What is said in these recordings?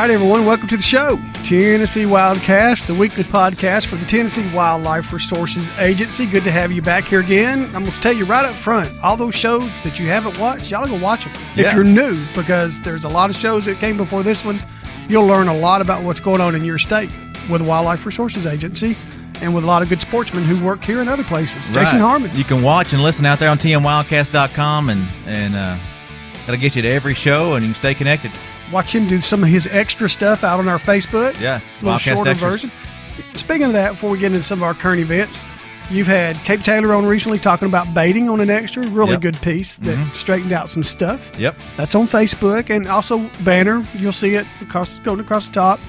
right, everyone, welcome to the show. Tennessee WildCast, the weekly podcast for the Tennessee Wildlife Resources Agency. Good to have you back here again. I'm going to tell you right up front, all those shows that you haven't watched, y'all go watch them if you're new, because there's a lot of shows that came before this one. You'll learn a lot about what's going on in your state with the Wildlife Resources Agency and with a lot of good sportsmen who work here and other places. Right. Jason Harmon. You can watch and listen out there on TNWildcast.com, and that'll get you to every show, and you can stay connected. Watch him do some of his extra stuff out on our Facebook. Yeah, a little shorter version. Speaking of that, before we get into some of our current events, you've had Cape Taylor on recently talking about baiting on an extra. Really good piece that straightened out some stuff. Yep. That's on Facebook, and also banner. You'll see it going across the top.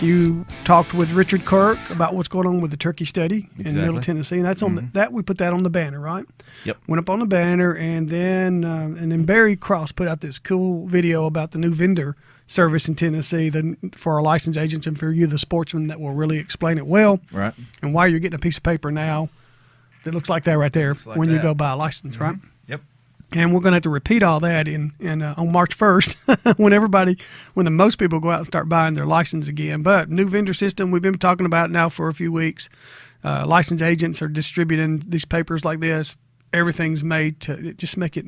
You talked with Richard Kirk about what's going on with the turkey study in Middle Tennessee, and that's on that. We put that on the banner, right? Yep. Went up on the banner, and then Barry Cross put out this cool video about the new vendor service in Tennessee for our licensed agents and for you, the sportsman, that will really explain it well. Right. And why you're getting a piece of paper now that looks like that right there when you go buy a license, right? Yep. And we're going to have to repeat all that on March 1st when most people go out and start buying their license again. But new vendor system, we've been talking about now for a few weeks. Licensed agents are distributing these papers like this. Everything's made to just make it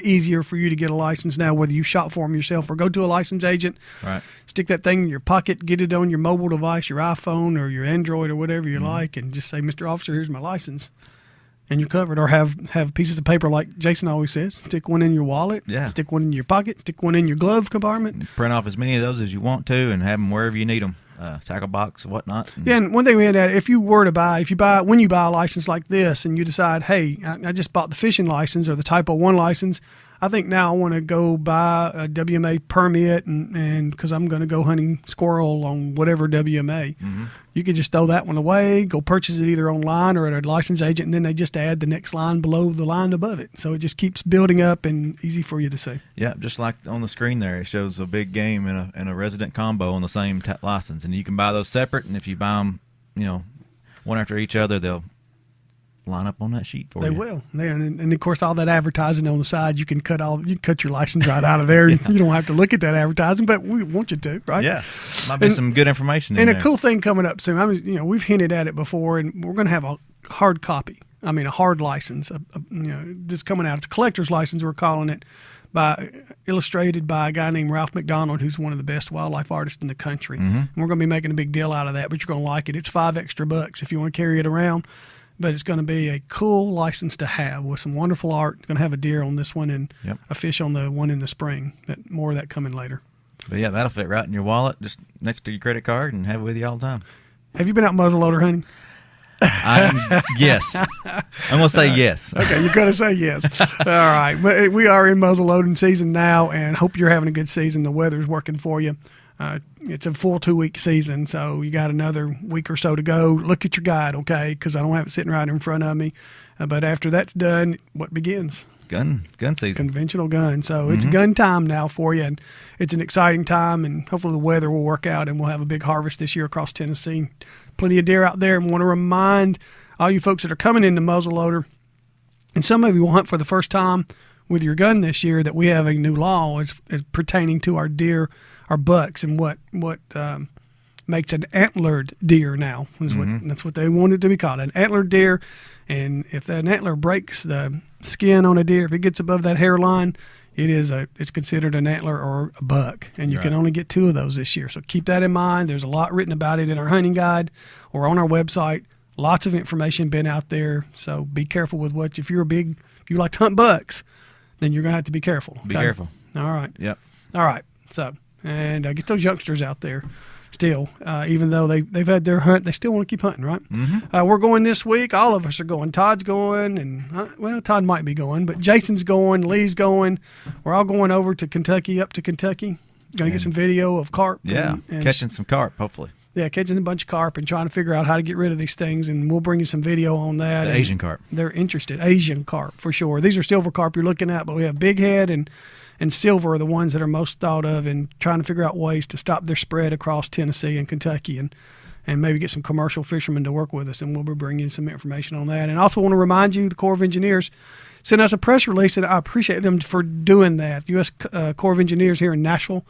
easier for you to get a license now, whether you shop for them yourself or go to a licensed agent. Right. Stick that thing in your pocket, get it on your mobile device, your iPhone or your Android or whatever you like, and just say, Mr. Officer, here's my license. And you're covered. Or have pieces of paper like Jason always says. Stick one in your wallet. Yeah. Stick one in your pocket. Stick one in your glove compartment. And print off as many of those as you want to and have them wherever you need them. Tackle box, whatnot. Yeah, and one thing we had at, when you buy a license like this and you decide, hey, I just bought the fishing license or the Type 01 license, I think now I want to go buy a WMA permit and because I'm going to go hunting squirrel on whatever WMA. You could just throw that one away, go purchase it either online or at a licensed agent, and then they just add the next line below the line above it. So it just keeps building up and easy for you to see. Yeah, just like on the screen there, it shows a big game and a resident combo on the same license. And you can buy those separate, and if you buy them, one after each other, they'll line up on that sheet for you. They will. And of course, all that advertising on the side, you can cut your license right out of there. You don't have to look at that advertising, but we want you to, right? Yeah. Might be some good information in there. And a cool thing coming up soon. We've hinted at it before, and we're going to have a hard copy. I mean, a hard license. This coming out. It's a collector's license, we're calling it, illustrated by a guy named Ralph McDonald, who's one of the best wildlife artists in the country. And we're going to be making a big deal out of that, but you're going to like it. It's $5 extra if you want to carry it around. But it's going to be a cool license to have with some wonderful art. It's going to have a deer on this one and a fish on the one in the spring. More of that coming later. But yeah, that'll fit right in your wallet, just next to your credit card, and have it with you all the time. Have you been out muzzleloader hunting? Yes. I'm going to say yes. Okay, you're going to say yes. All right. But we are in muzzleloading season now, and hope you're having a good season. The weather's working for you. It's a full 2-week season, so you got another week or so to go. Look at your guide, okay, because I don't have it sitting right in front of me. But after that's done, what begins? Gun season. Conventional gun. So it's gun time now for you, and it's an exciting time, and hopefully the weather will work out, and we'll have a big harvest this year across Tennessee. Plenty of deer out there, and want to remind all you folks that are coming into muzzleloader, and some of you will hunt for the first time with your gun this year, that we have a new law as pertaining to our deer, our bucks, and what makes an antlered deer now. That's what they want it to be called, an antlered deer. And if that antler breaks the skin on a deer, if it gets above that hairline, it's considered an antler or a buck, and you can only get 2 of those this year. So keep that in mind. There's a lot written about it in our hunting guide or on our website. Lots of information been out there. So be careful with if you like to hunt bucks, then you're going to have to be careful. Okay? Be careful. All right. Yep. All right. So, and get those youngsters out there still. Even though they've had their hunt, they still want to keep hunting, right? We're going this week. All of us are going. Todd's going, and Todd might be going, but Jason's going, Lee's going. We're all going over to Kentucky, up to Kentucky. Going to get some video of carp. Yeah, and catching some carp, hopefully. Yeah, catching a bunch of carp and trying to figure out how to get rid of these things, and we'll bring you some video on that. The Asian carp. They're interested. Asian carp, for sure. These are silver carp you're looking at, but we have big head and silver are the ones that are most thought of, and trying to figure out ways to stop their spread across Tennessee and Kentucky, and maybe get some commercial fishermen to work with us, and we'll be bringing some information on that. And also want to remind you, the Corps of Engineers sent us a press release, and I appreciate them for doing that. U.S. Corps of Engineers here in Nashville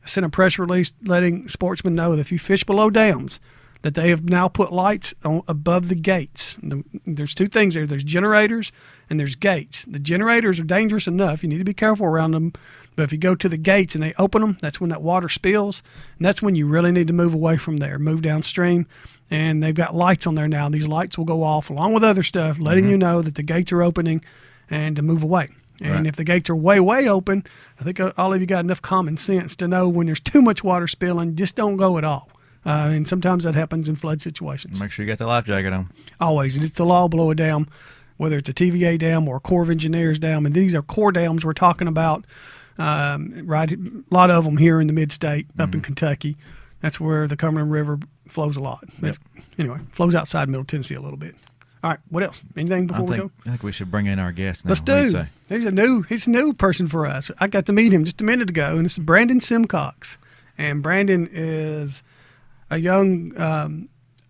sent a press release letting sportsmen know that if you fish below dams, that they have now put lights above the gates. There's two things there. There's generators and there's gates. The generators are dangerous enough. You need to be careful around them. But if you go to the gates and they open them, that's when that water spills. And that's when you really need to move away from there, move downstream. And they've got lights on there now. These lights will go off along with other stuff, letting you know that the gates are opening and to move away. And if the gates are way, way open, I think all of you got enough common sense to know when there's too much water spilling, just don't go at all. And sometimes that happens in flood situations. Make sure you got the life jacket on. Always. And it's the law below a dam, whether it's a TVA dam or a Corps of Engineers dam. And these are core dams we're talking about. Right, a lot of them here in the mid-state, up in Kentucky. That's where the Cumberland River flows a lot. Yep. Anyway, flows outside Middle Tennessee a little bit. All right, what else? Anything before we go? I think we should bring in our guest now. Let's do. He's a new person for us. I got to meet him just a minute ago, and it's Brandon Simcox. And Brandon is a young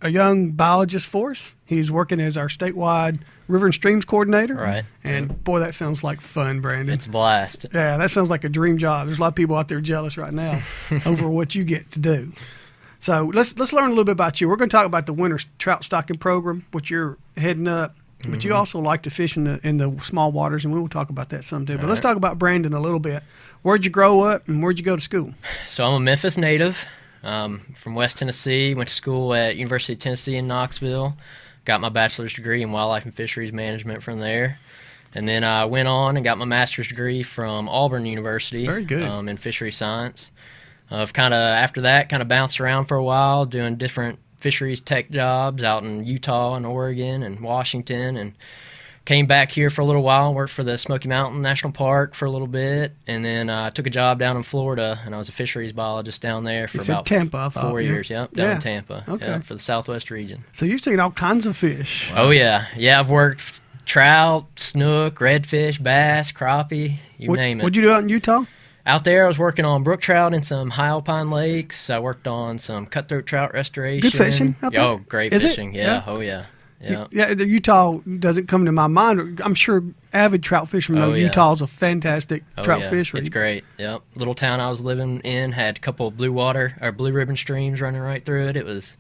biologist for us. He's working as our statewide river and streams coordinator. Right. And boy, that sounds like fun, Brandon. It's a blast. Yeah, that sounds like a dream job. There's a lot of people out there jealous right now over what you get to do. So let's learn a little bit about you. We're going to talk about the winter trout stocking program, which you're heading up. But you also like to fish in the small waters, and we will talk about that some too. But let's talk about Brandon a little bit. Where'd you grow up, and where'd you go to school? So I'm a Memphis native. From West Tennessee, went to school at University of Tennessee in Knoxville, got my bachelor's degree in wildlife and fisheries management from there, and then I went on and got my master's degree from Auburn University. Very good. In fishery science. I've after that bounced around for a while doing different fisheries tech jobs out in Utah and Oregon and Washington, and came back here for a little while, worked for the Smoky Mountain National Park for a little bit, and then took a job down in Florida, and I was a fisheries biologist down there for about Tampa, 4 years. Yep, down in Tampa. Okay. Yep, for the Southwest region. So you've seen all kinds of fish. Wow. Oh, yeah. Yeah, I've worked trout, snook, redfish, bass, crappie, you name it. What'd you do out in Utah? Out there, I was working on brook trout in some high alpine lakes. I worked on some cutthroat trout restoration. Good fishing out there? Oh, great fishing. Yeah. Oh, yeah. Yeah, the Utah doesn't come to my mind. I'm sure avid trout fishermen know Utah is a fantastic trout fishery. It's great. Yep. Little town I was living in had a couple of blue ribbon streams running right through it. It was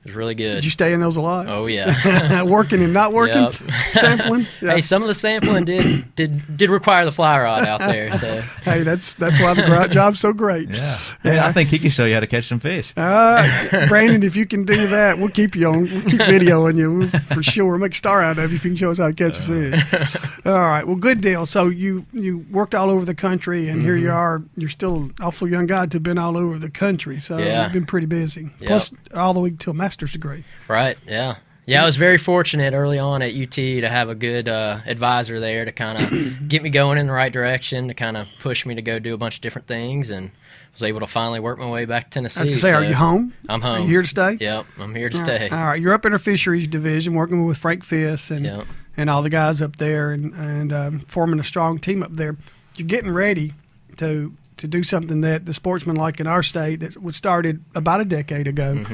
really good. Did you stay in those a lot? Oh yeah. Working and not working, yep. sampling. Yep. Hey, some of the sampling did require the fly rod out there. So hey, that's why the job's so great. Yeah. Hey, I think he can show you how to catch some fish. Brandon, if you can do that, we'll keep videoing you for sure. We'll make a star out of you if you can show us how to catch a fish. All right. Well, good deal. So you worked all over the country, and here you are. You're still an awful young guy to have been all over the country. So you've been pretty busy. Yep. Plus, all the way to a master's degree. Right. Yeah. Yeah, I was very fortunate early on at UT to have a good advisor there to kind of get me going in the right direction, to kind of push me to go do a bunch of different things, and was able to finally work my way back to Tennessee. I was going to say, are you home? I'm home. Are you here to stay? Yep, I'm here to stay. All right, you're up in our fisheries division working with Frank Fiss and all the guys up there and forming a strong team up there. You're getting ready to do something that the sportsmen like in our state that was started about a decade ago,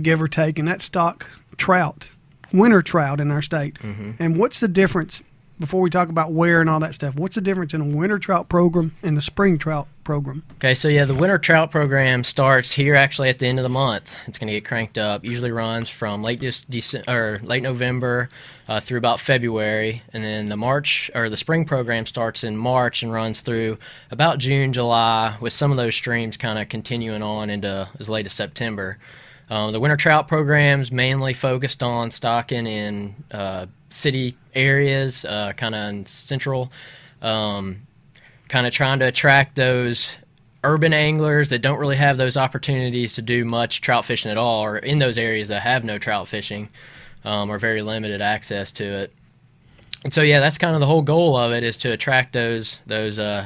give or take, and that's stock trout, winter trout in our state. And what's the difference, before we talk about where and all that stuff, what's the difference in a winter trout program and the spring trout program? Okay, so the winter trout program starts here actually at the end of the month. It's going to get cranked up. Usually runs from late November through about February, and then the spring program starts in March and runs through about June, July, with some of those streams kind of continuing on into as late as September. The winter trout program's mainly focused on stocking in city areas, kind of in central, kind of trying to attract those urban anglers that don't really have those opportunities to do much trout fishing at all, or in those areas that have no trout fishing or very limited access to it. And so, that's kind of the whole goal of it, is to attract those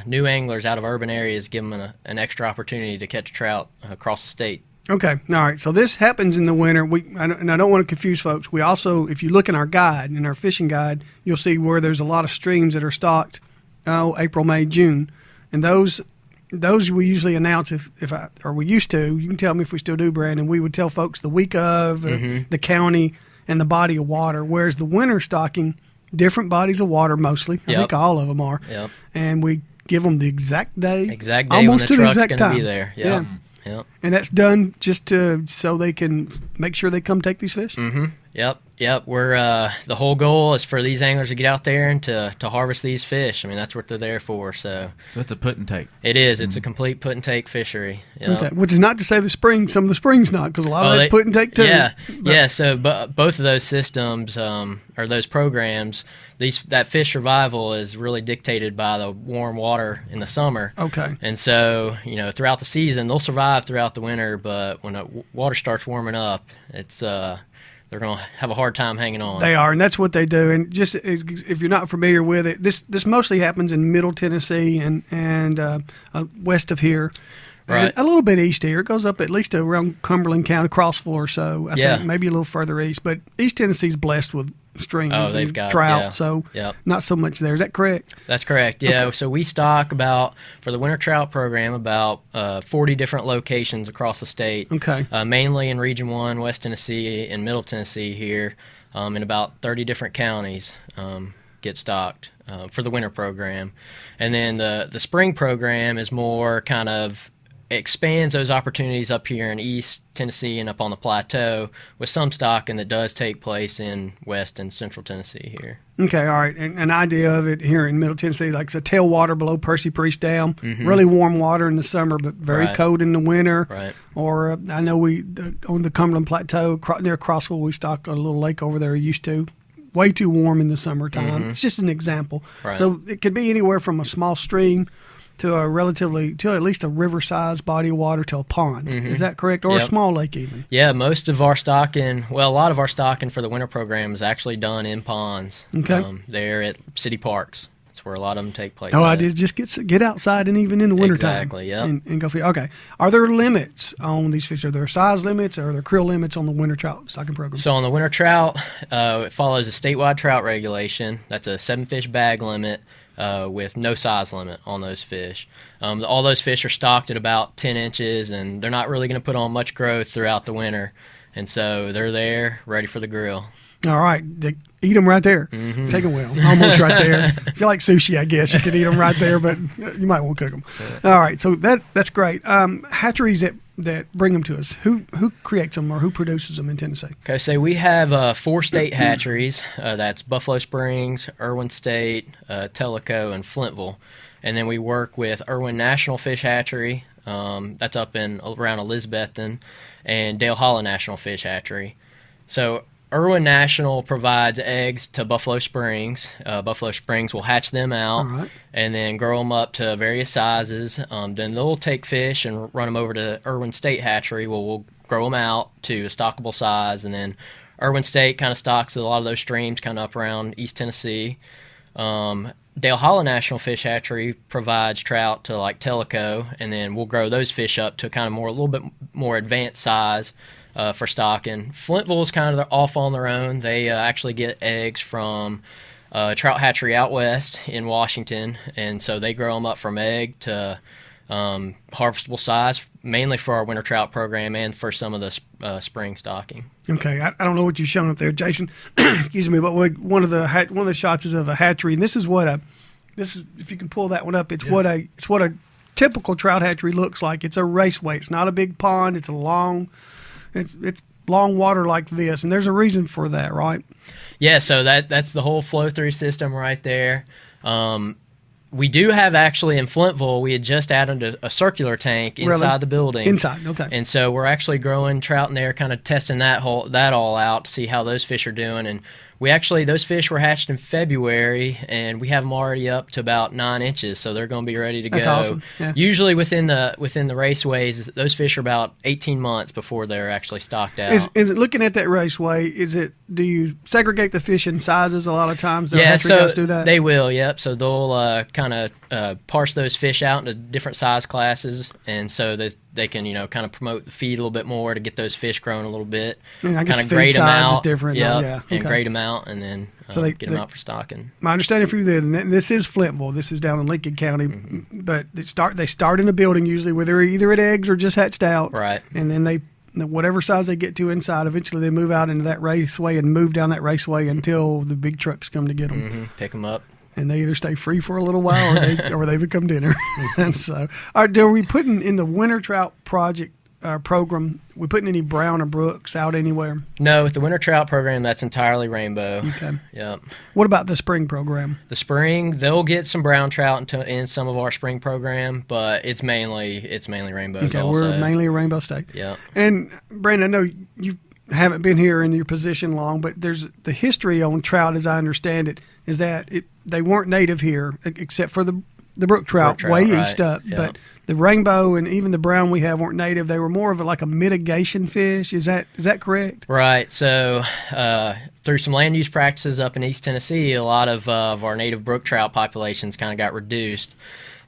new anglers out of urban areas, give them an extra opportunity to catch trout across the state. Okay. All right. So this happens in the winter. And I don't want to confuse folks. We also, if you look in our guide, in our fishing guide, you'll see where there's a lot of streams that are stocked April, May, June. And those we usually announce we used to, you can tell me if we still do, Brandon, we would tell folks the week of, the county, and the body of water. Whereas the winter stocking, different bodies of water mostly. I think all of them are. Yep. And we give them the exact day, exact day when the to truck's the going exact to be time. there. Yeah. Yep. Yep. And that's done just so they can make sure they come take these fish? Mm-hmm. Yep. We're the whole goal is for these anglers to get out there and to harvest these fish. I mean, that's what they're there for. So it's a put and take. It is. It's a complete put and take fishery. Yep. Okay. Which is not to say some of the springs not, because a lot of that's put and take too. Yeah. Yeah. So both of those systems or those programs, that fish survival is really dictated by the warm water in the summer. Okay. And so, throughout the season, they'll survive throughout the winter, but when the water starts warming up, it's they're going to have a hard time hanging on. They are, and that's what they do. And just if you're not familiar with it, this mostly happens in Middle Tennessee and west of here. Right. And a little bit east here. It goes up at least around Cumberland County, Crossville or so. I think maybe a little further east. But East Tennessee's blessed with streams and trout, so not so much there. Is that correct? That's correct, yeah. Okay. So we stock for the winter trout program, about 40 different locations across the state. Okay. Mainly in Region 1, West Tennessee, and Middle Tennessee here, in about 30 different counties get stocked for the winter program. And then the spring program is more kind of expands those opportunities up here in East Tennessee and up on the plateau, with some stocking that does take place in West and Central Tennessee here. Okay, all right. And an idea of it here in Middle Tennessee, like it's a tailwater below Percy Priest Dam, really warm water in the summer, but very cold in the winter. Right. Or I know on the Cumberland Plateau near Crossville, we stock a little lake over there. Used to. Way too warm in the summertime. It's just an example. Right. So it could be anywhere from a small stream to at least a river-sized body of water to a pond. Is that correct? Or a small lake even? Yeah, most of our stocking, a lot of our stocking for the winter program is actually done in ponds. Okay. There at city parks. That's where a lot of them take place. Oh, I did just get outside and even in the wintertime. Exactly, yeah. And go fish. Okay. Are there limits on these fish? Are there size limits or are there creel limits on the winter trout stocking program? So on the winter trout, it follows a statewide trout regulation. That's a 7-fish bag limit. With no size limit on those fish. All those fish are stocked at about 10 inches, and they're not really going to put on much growth throughout the winter. And so they're there, ready for the grill. All right. Eat them right there. Take them well. Almost right there. If you like sushi, I guess you could eat them right there, but you might want to cook them. All right. So that's great. Hatcheries that bring them to us, who creates them or who produces them in Tennessee? Okay, so we have 4 state hatcheries. That's Buffalo Springs, Irwin State, Tellico, and Flintville. And then we work with Irwin National Fish Hatchery. That's up around Elizabethton, and Dale Hollow National Fish Hatchery. So Irwin National provides eggs to Buffalo Springs. Buffalo Springs will hatch them out and then grow them up to various sizes. Then they'll take fish and run them over to Irwin State Hatchery, where we'll grow them out to a stockable size. And then Irwin State kind of stocks a lot of those streams kind of up around East Tennessee. Dale Hollow National Fish Hatchery provides trout to like Tellico, and then we'll grow those fish up to kind of a little bit more advanced size. For stocking. Flintville's kind of off on their own. They actually get eggs from Trout Hatchery out west in Washington, and so they grow them up from egg to harvestable size, mainly for our winter trout program and for some of the spring stocking. Okay, I don't know what you've shown up there, Jason. Excuse me, but one of the shots is of a hatchery, and this is if you can pull that one up, it's what a typical trout hatchery looks like. It's a raceway. It's not a big pond. It's It's long water like this, and there's a reason for that, right? Yeah, so that's the whole flow-through system right there. We do have actually in Flintville, we had just added a circular tank inside the building. Inside, okay. And so we're actually growing trout in there, kind of testing that all out to see how those fish are doing. And those fish were hatched in February, and we have them already up to about 9 inches, so they're going to be ready to go. That's awesome. Yeah. Usually within the raceways, those fish are about 18 months before they're actually stocked out. Is it looking at that raceway? Do you segregate the fish in sizes a lot of times? Yeah, so guys do that? They will. Yep. So they'll kind of parse those fish out into different size classes, and so that they can kind of promote the feed a little bit more to get those fish growing a little bit. I guess kind of feed grade them size out. is different. Yep, and grade them out, and then get them out for stocking. My understanding for you then, this is Flintville. This is down in Lincoln County, but they start in a building usually where they're either at eggs or just hatched out. Right. And then whatever size they get to inside, eventually they move out into that raceway and move down that raceway until the big trucks come to get them. Pick them up. and they either stay free for a little while or they become dinner. And so, are we putting in the winter trout project program? We putting any brown or brooks out anywhere? No, with the winter trout program, that's entirely rainbow. Okay. Yep. What about the spring program? The spring, they'll get some brown trout in some of our spring program, but it's mainly rainbows. Okay, also. we're mainly a rainbow state. Yep. And Brandon, I know you haven't been here in your position long, but there's the history on trout, as I understand it, is that they weren't native here except for the brook trout way right. east up, Yep. but the rainbow and even the brown we have weren't native. They were more of like a mitigation fish. Is that correct? Right. So through some land use practices up in East Tennessee, a lot of our native brook trout populations kind of got reduced.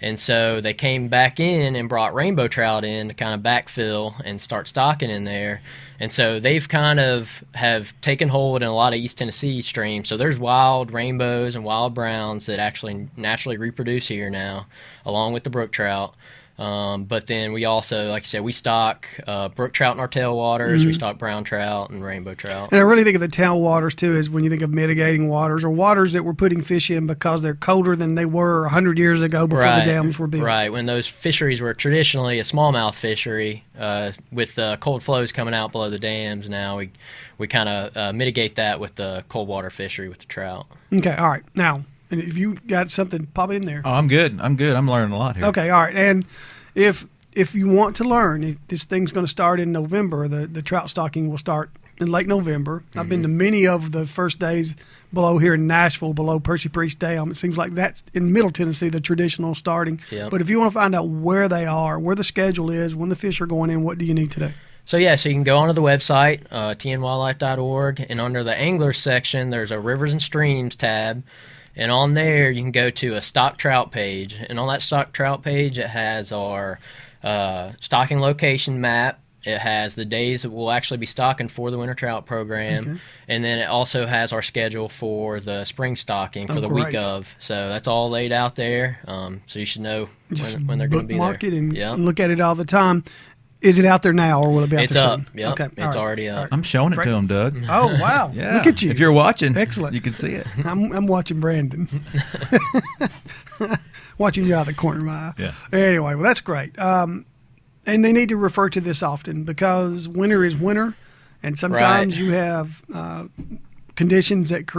And so they came back in and brought rainbow trout in to kind of backfill and start stocking in there. And so they've kind of have taken hold in a lot of East Tennessee streams. So there's wild rainbows and wild browns that actually naturally reproduce here now, along with the brook trout. But then we also, like I said, we stock brook trout in our tailwaters. Mm-hmm. We stock brown trout and rainbow trout. And I really think of the tailwaters, too, as when you think of mitigating waters or waters that we're putting fish in because they're colder than they were 100 years ago before the dams were built. Right, when those fisheries were traditionally a smallmouth fishery, with cold flows coming out below the dams, now we kind of mitigate that with the cold water fishery with the trout. Okay, all right. Now, and if you got something, pop in there. Oh, I'm good. I'm learning a lot here. Okay, all right. And if you want to learn, if this thing's going to start in November, the trout stocking will start in late November. Mm-hmm. I've been to many of the first days below here in Nashville, below Percy Priest Dam. It seems like that's in Middle Tennessee, the traditional starting. Yep. But if you want to find out where they are, where the schedule is, when the fish are going in, what do you need to do? So you can go onto the website, tnwildlife.org, and under the Anglers section, there's a Rivers and Streams tab. And on there, you can go to a stock trout page. And on that stock trout page, it has our stocking location map. It has the days that we'll actually be stocking for the winter trout program. Okay. And then it also has our schedule for the spring stocking for the week of. So that's all laid out there. So you should know when they're going to be there. Bookmark it and look at it all the time. Is it out there now, or will it be out there soon? It's up. Yep. Okay. It's already up. I'm showing it to him, Doug. Oh, wow. Yeah. Look at you. If you're watching, excellent. You can see it. I'm watching Brandon. Watching you out of the corner of my eye. Yeah. Anyway, well, that's great. And they need to refer to this often because winter is winter, and sometimes you have conditions that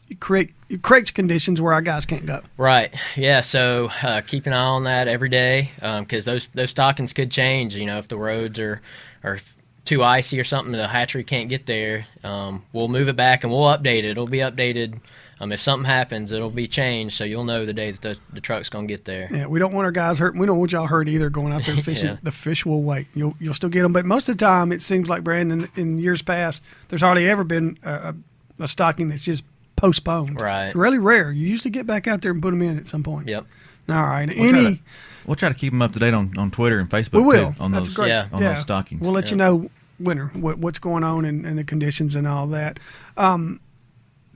it creates conditions where our guys can't go. Right. Yeah. So keep an eye on that every day because those stockings could change. If the roads are too icy or something, the hatchery can't get there. We'll move it back and we'll update it. It'll be updated. If something happens, it'll be changed, so you'll know the day that the truck's going to get there. Yeah, we don't want our guys hurt. We don't want y'all hurt either going out there fishing. Yeah. The fish will wait. You'll still get them. But most of the time, it seems like, Brandon, in years past, there's hardly ever been a stocking that's just postponed. Right. It's really rare. You usually get back out there and put them in at some point. Yep. All right. We'll try to keep them up to date on Twitter and Facebook. We will. Too, on that's those, great. On those stockings. We'll let you know winter what's going on and the conditions and all that.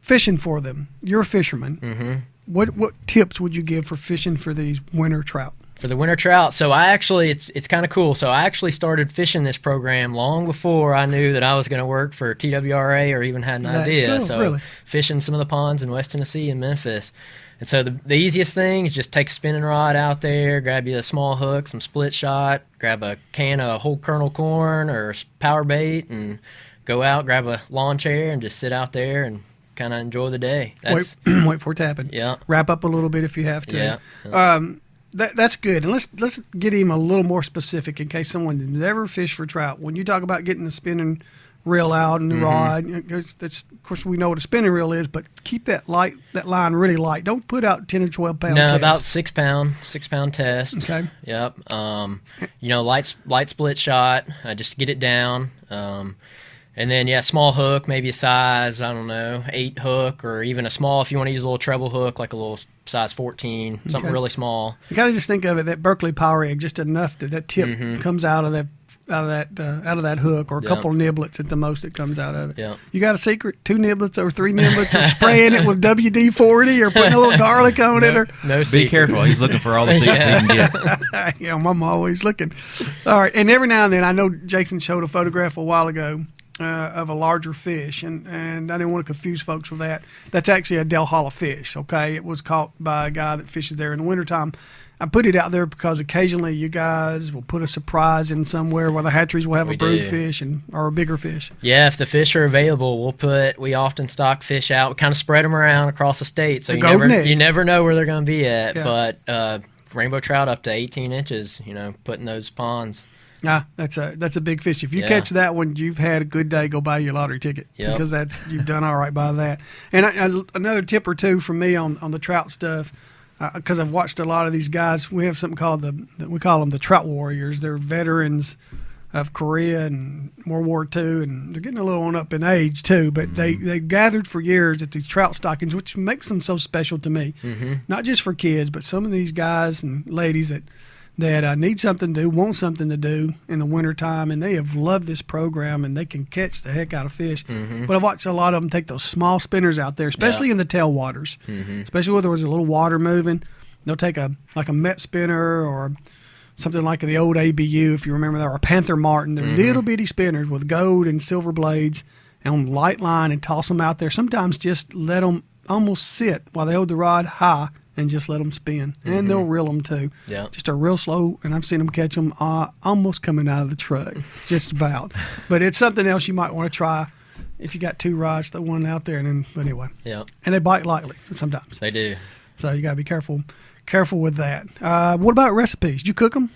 Fishing for them. You're a fisherman. Mm-hmm. What tips would you give for fishing for these winter trout? For the winter trout, so I actually, it's kind of cool. So I actually started fishing this program long before I knew that I was going to work for TWRA or even had an idea. Cool, so really? Fishing some of the ponds in West Tennessee and Memphis. And so the easiest thing is just take a spinning rod out there, grab you a small hook, some split shot, grab a can of whole kernel corn or power bait, and go out, grab a lawn chair, and just sit out there and kind of enjoy the day. Wait for it to happen. Yeah. Wrap up a little bit if you have to. Yeah. That's good. And let's get him a little more specific in case someone has never fished for trout. When you talk about getting the spinning reel out and the rod, that's, of course we know what a spinning reel is, but keep that line really light. Don't put out 10 or 12 pound tests. No, about 6 pound test. Okay. Yep. Light split shot, just get it down. And then, small hook, maybe a size, 8 hook, or even a small, if you want to use a little treble hook, like a little size 14, something really small. You got to just think of it, that Berkeley power egg, just enough that tip comes out of that hook, or a couple of niblets at the most that comes out of it. Yep. You got a secret? 2 niblets or 3 niblets, or spraying it with WD-40, or putting a little garlic on it, or no secret. Be careful. He's looking for all the secrets he can get. I'm always looking. All right, and every now and then, I know Jason showed a photograph a while ago. of a larger fish, and I didn't want to confuse folks with that. That's actually a Del Holla fish, okay? It was caught by a guy that fishes there in the wintertime. I put it out there because occasionally you guys will put a surprise in somewhere where the hatcheries will have a brood fish or a bigger fish. Yeah, if the fish are available, we often stock fish out. We kind of spread them around across the state, so you never know where they're going to be at. Yeah. But rainbow trout up to 18 inches, put in those ponds. Yeah, that's a big fish. If you catch that one, you've had a good day. Go buy your lottery ticket because you've done all right by that. And another tip or two from me on the trout stuff. Because I've watched a lot of these guys. We have something called we call them the Trout Warriors. They're veterans of Korea and World War II, and they're getting a little on up in age too. But they gathered for years at these trout stockings, which makes them so special to me. Mm-hmm. Not just for kids, but some of these guys and ladies that need something to do, want something to do in the wintertime, and they have loved this program, and they can catch the heck out of fish. Mm-hmm. But I've watched a lot of them take those small spinners out there, especially in the tailwaters, especially where there's a little water moving. They'll take a Met spinner or something like the old ABU, if you remember that, or a Panther Martin. They're little bitty spinners with gold and silver blades and on light line, and toss them out there. Sometimes just let them almost sit while they hold the rod high and just let them spin. And they'll reel them too. Yeah. Just a real slow, and I've seen them catch them almost coming out of the truck, just about. But it's something else you might want to try. If you got two rods, throw one out there, but anyway. Yeah. And they bite lightly sometimes. They do. So you got to be careful with that. What about recipes? Do you cook them?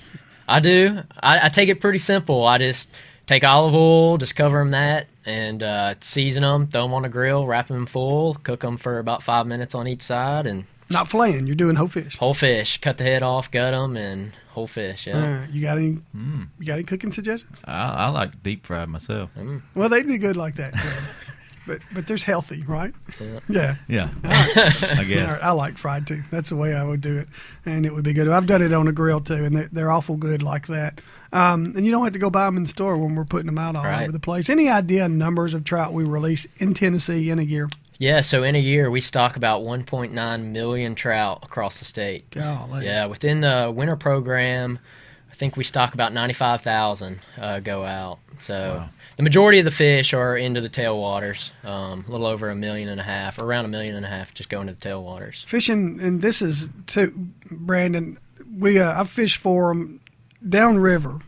I do. I take it pretty simple. I just take olive oil, just cover them that, and season them, throw them on a grill, wrap them in foil, cook them for about 5 minutes on each side, and not filleting. You're doing whole fish. Whole fish. Cut the head off, gut them, and whole fish. Yeah. You got any cooking suggestions? I like deep fried myself. Well, they'd be good like that too. But there's healthy, right? Yeah. I guess. I like fried too. That's the way I would do it, and it would be good. I've done it on a grill too, and they're awful good like that. And you don't have to go buy them in the store when we're putting them out all over the place. Any idea numbers of trout we release in Tennessee in a year? Yeah, so in a year we stock about 1.9 million trout across the state. Golly. Yeah, within the winter program, I think we stock about 95,000 go out. So the majority of the fish are into the tailwaters. A little over 1.5 million, around 1.5 million, just go into the tailwaters. Fishing, and this is too, Brandon. I've fished for them downriver,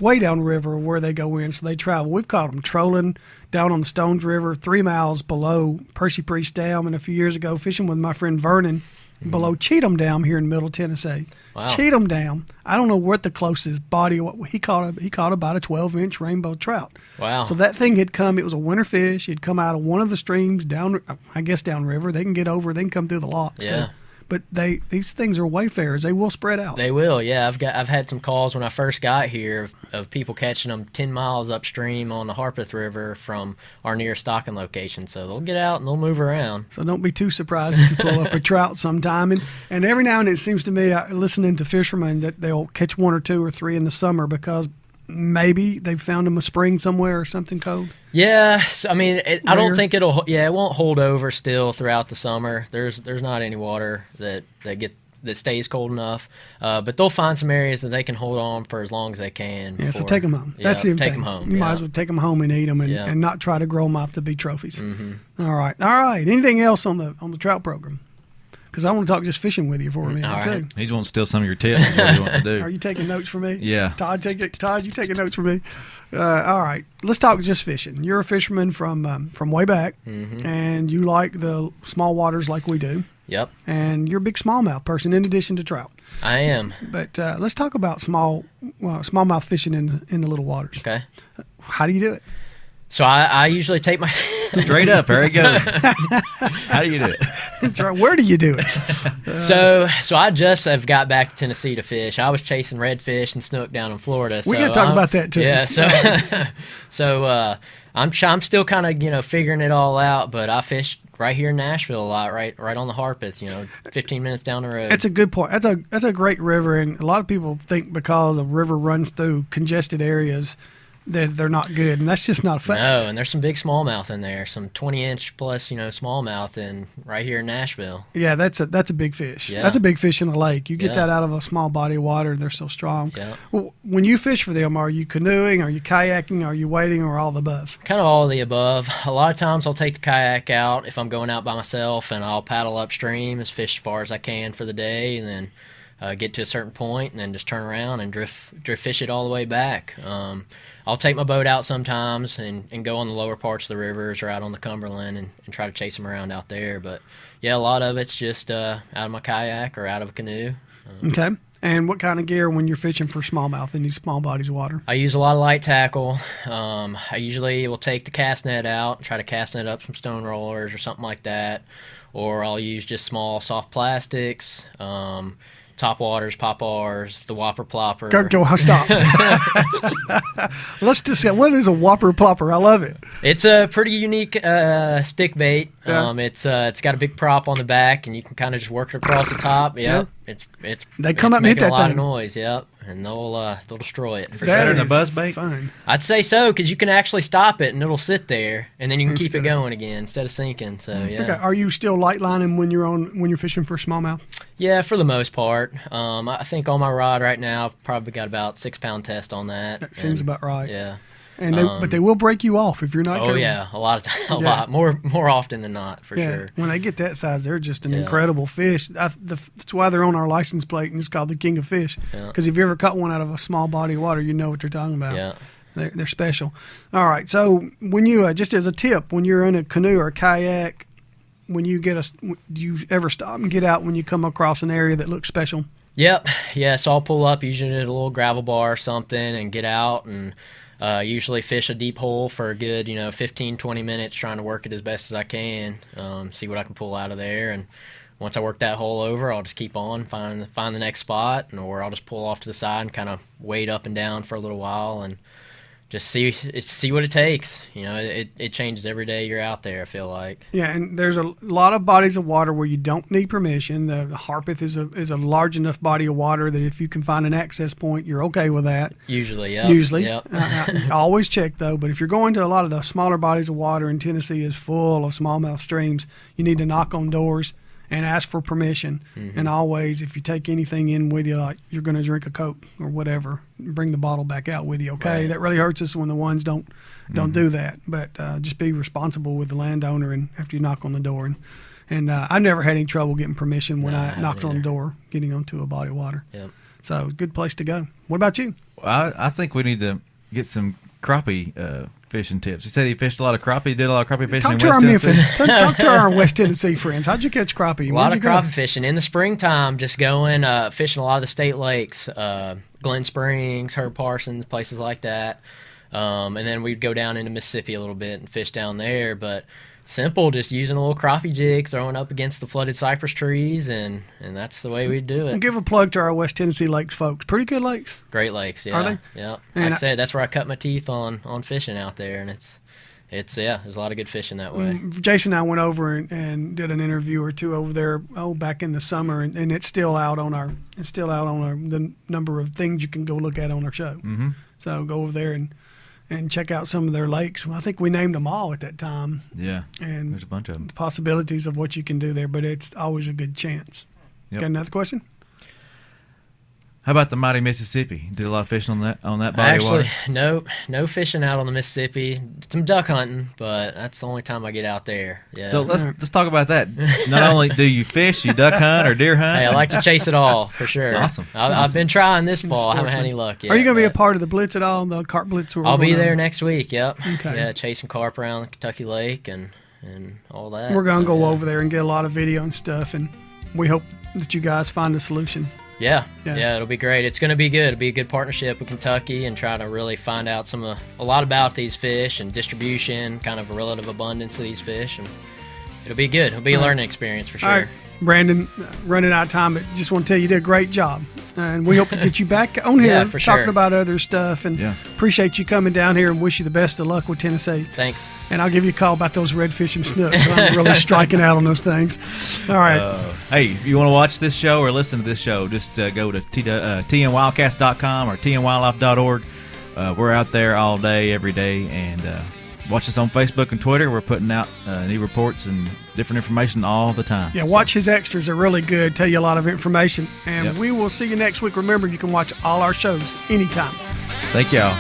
way downriver where they go in, so they travel. We've caught them trolling down on the Stones River, 3 miles below Percy Priest Dam, and a few years ago fishing with my friend Vernon below Cheatham Dam here in Middle Tennessee. Wow. Cheatham Dam. I don't know what the closest body. He caught about a 12-inch rainbow trout. Wow! So that thing had come. It was a winter fish. He'd come out of one of the streams downriver. They can get over. They can come through the locks too. But these things are wayfarers. They will spread out. They will, yeah. I've had some calls when I first got here of people catching them 10 miles upstream on the Harpeth River from our near stocking location. So they'll get out and they'll move around. So don't be too surprised if you pull up a trout sometime. And every now and then it seems to me, listening to fishermen, that they'll catch 1 or 2 or 3 in the summer because maybe they've found them a spring somewhere or something cold. Yeah, I mean, I don't think it won't hold over still throughout the summer. There's not any water that stays cold enough, but they'll find some areas that they can hold on for as long as they can. Yeah, so take them home. That's the thing. Take them home. You might as well take them home and eat them, and not try to grow them up to be trophies. Mm-hmm. All right. Anything else on the trout program? Because I want to talk just fishing with you for a minute too. He's wanting to steal some of your tips. That's what you want to do. Are you taking notes for me? Yeah. Todd, you taking notes for me? All right. Let's talk just fishing. You're a fisherman from way back, and you like the small waters like we do. Yep. And you're a big smallmouth person in addition to trout. I am. But let's talk about smallmouth fishing in the little waters. Okay. How do you do it? So I usually take my straight up. There he goes. How do you do it? That's right. Where do you do it? So I just have got back to Tennessee to fish. I was chasing redfish and snook down in Florida. We got to talk about that too. Yeah. So I'm still kind of figuring it all out. But I fish right here in Nashville a lot, right on the Harpeth. 15 minutes down the road. That's a good point. That's a great river, and a lot of people think because a river runs through congested areas that they're not good, and that's just not a fact. No, and there's some big smallmouth in there, some 20-inch plus, smallmouth right here in Nashville. Yeah, that's a big fish. Yeah. That's a big fish in a lake. You get Yeah. that out of a small body of water, they're so strong. Yeah. Well, when you fish for them, are you canoeing, are you kayaking, are you wading, or all the above? Kind of all of the above. A lot of times I'll take the kayak out if I'm going out by myself, and I'll paddle upstream, as fish as far as I can for the day, and then get to a certain point, and then just turn around and drift fish it all the way back. I'll take my boat out sometimes and go on the lower parts of the rivers or out on the Cumberland and try to chase them around out there. But yeah, a lot of it's just out of my kayak or out of a canoe. Okay. And what kind of gear when you're fishing for smallmouth in these small bodies of water? I use a lot of light tackle. I usually will take the cast net out and try to cast net up some stone rollers or something like that. Or I'll use just small soft plastics, top waters, pop R's, the whopper plopper. Go, stop. Let's discuss, what is a whopper plopper? I love it. It's a pretty unique stick bait. Yeah. It's got a big prop on the back, and you can kind of just work it across the top. Yep. It's They come it's up and hit making that a lot thing. of noise. Yep, and they'll destroy it. Is it better than a is buzz bait? Fun. I'd say so, because you can actually stop it and it'll sit there, and then you can keep Instead it of- going again instead of sinking. So yeah. Okay. Are you still light lining when you're fishing for smallmouth? Yeah, for the most part. I think on my rod right now, I've probably got about 6-pound test on that. That seems and, about right. Yeah. And but they will break you off if you're not Oh careful. yeah, a lot of time, Yeah. lot more often than not, for Yeah. sure. When they get that size, they're just an Yeah. incredible fish. That's why they're on our license plate, and it's called the King of Fish. Yeah. Because if you ever caught one out of a small body of water, you know what they're talking about. Yeah. They're special. All right. So when you just as a tip, when you're in a canoe or a kayak, when you do you ever stop and get out when you come across an area that looks special? Yep. Yeah, so I'll pull up usually at a little gravel bar or something and get out and usually fish a deep hole for a good, 15, 20 minutes, trying to work it as best as I can, see what I can pull out of there. And once I work that hole over, I'll just keep on, find the next spot, or I'll just pull off to the side and kind of wade up and down for a little while and just see what it takes. It changes every day you're out there, I feel like. Yeah, and there's a lot of bodies of water where you don't need permission. The Harpeth is a large enough body of water that if you can find an access point, you're okay with that. Usually, yeah. Usually. Yep. Always check, though. But if you're going to a lot of the smaller bodies of water, and Tennessee is full of smallmouth streams, you need to knock on doors and ask for permission. Mm-hmm. And always, if you take anything in with you, like you're going to drink a Coke or whatever, bring the bottle back out with you, okay? Right. That really hurts us when the ones don't do that. But just be responsible with the landowner and after you knock on the door. And I've never had any trouble getting permission when No, I I haven't knocked on the either. door, getting onto a body of water. Yep. So good place to go. What about you? I think we need to get some crappie fishing tips. You said he fished a lot of crappie. Did a lot of crappie fishing Talk in to our West Memphis. Tennessee? Talk to our West Tennessee friends. How'd you catch crappie? A lot Where'd of you go? crappie fishing in the springtime. Just going fishing a lot of the state lakes, Glen Springs, Herb Parsons, places like that. And then we'd go down into Mississippi a little bit and fish down there. But simple, just using a little crappie jig, throwing up against the flooded cypress trees, and that's the way we'd do And it. give a plug to our West Tennessee lakes folks. Pretty good lakes. Great Lakes, yeah. Are they? Yeah. And Like I said, that's where I cut my teeth on fishing out there, and it's there's a lot of good fishing that way. Jason and I went over and did an interview or two over there back in the summer, and it's still out on the number of things you can go look at on our show. Mm-hmm. So go over there and check out some of their lakes. Well, I think we named them all at that time, Yeah, and there's a bunch of them. the possibilities of what you can do there, but it's always a good chance. Yep. Got another question? How about the mighty Mississippi? Did a lot of fishing on that body of Actually, water? no fishing out on the Mississippi. Some duck hunting, but that's the only time I get out there. Yeah. So let's talk about that. Not only do you fish, you duck hunt or deer hunt. Hey, I like to chase it all for sure. Awesome. I've been trying this fall. I haven't had Sportsman. any luck yet. Are you going to be a but part of the Blitz at all? The carp Blitz? I'll be there next week. Yep. Okay. Yeah, chasing carp around Kentucky Lake and all that. We're going to So, go yeah. over there and get a lot of video and stuff, and we hope that you guys find a solution. Yeah, Yeah. it'll be great. It's going to be good. It'll be a good partnership with Kentucky and try to really find out a lot about these fish and distribution, kind of a relative abundance of these fish, and it'll be good. It'll be a learning experience for sure. All right, Brandon, running out of time, but just want to tell you did a great job. And we hope to get you back on here Yeah, for talking sure. about other stuff. And Yeah. appreciate you coming down here and wish you the best of luck with Tennessee. Thanks. And I'll give you a call about those redfish and snook. I'm really striking out on those things. All right. Hey, if you want to watch this show or listen to this show, just go to tnwildcast.com or tnwildlife.org. we're out there all day, every day, and watch us on Facebook and Twitter. We're putting out new reports and different information all the time. Yeah, watch his extras. They're really good. Tell you a lot of information. And Yep. we will see you next week. Remember, you can watch all our shows anytime. Thank y'all.